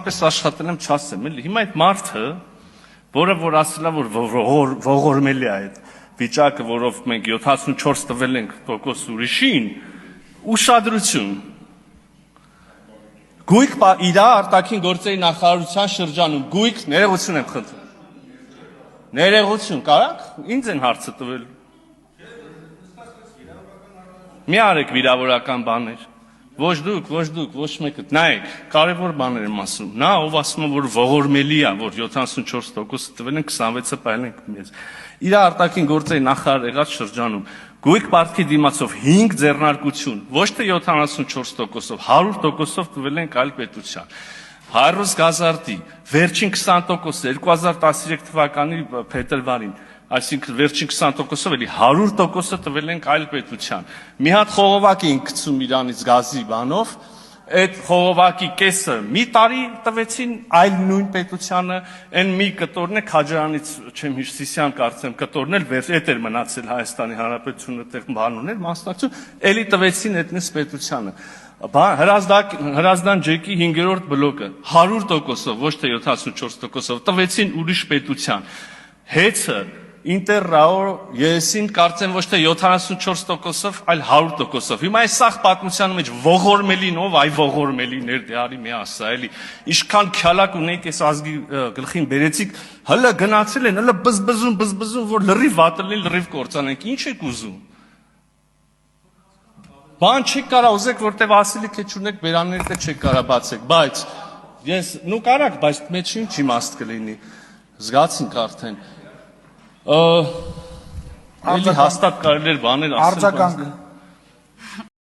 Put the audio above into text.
բավականապես աշխատել եմ, չասեմ, էլի։ Հիմա այդ մարդը, որը որ ասելա, որ ողորմելի է այդ վիճակը, որով մենք 74 տվել ենք տոկոս ուրիշին, ուշադրություն։ Գույք իր արտաքին գործերի նախարարության շրջանում, գույք, ներողություն եմ խնդրում։ Ներողություն, կարաք, ինձ են հարցը տվել։ Մի արեք վիրավորական բաներ։ Ոչ դուք, ոչ մեկը։ Նայեք, կարևոր բաներ եմ ասում։ Նա, ով ասում է, որ ողորմելի է, որ 74% տվել են, 26-ը պահել ենք մեզ։ Իր արտաքին գործերի նախարար եղած շրջանում գույք պարտքի դիմացով 5 ձեռնարկություն, ոչ թե 74%-ով, 100%-ով տվել ենք այլ պետության։ Հայրոս Գազարդի վերջին 20%, 2013 թվականի փետրվարին, այսինքն վերջին 20%-ով էլի 100%-ը տվել ենք այլ պետության։ Մի հատ խողովակ էին գցում իրանից գազի բանով, այդ խողովակի կեսը մի տարի տվեցին այլ նույն պետությանը, այն մի կտորն է Քաջարանից, չեմ հիշ, Սիսիան կարծեմ կտորն էլ այդ էր մնացել Հայաստանի Հանրապետությունը այդտեղ բան ուներ, մասնակցություն, էլի տվեցին այդպես պետությանը։ Հրազդան ջեկի 5-րդ բլոկը 100%-ով, ոչ թե 74%-ով տվեցին ուրիշ պետության։ Հեծը Ինտերրաո ԵՍ-ին կարծեմ ոչ թե 74%-ով, այլ 100%-ով։ Հիմա այս սաղ պատմության մեջ ողորմելին ով, այ ողորմելիներ դե արի մի ասա, էլի։ Ինչքան քյալակ ունեիք այս ազգի գլխին բերեցիք, հələ գնացել են, հələ բզբզում, որ լրիվ վատելին, լրիվ կործանենք։ Ինչ եք ուզում։ Բան չեք կարա ուզեք, որտեվ ասելի քեչ ունեք, բերաններդ չեք կարա բացեք, բայց ես նու կարակ, բայց մեջ ինչ իմաստ կլինի։ Զգացինք արդեն։ Էլի հաստատ կարելի էր բաներ ասել։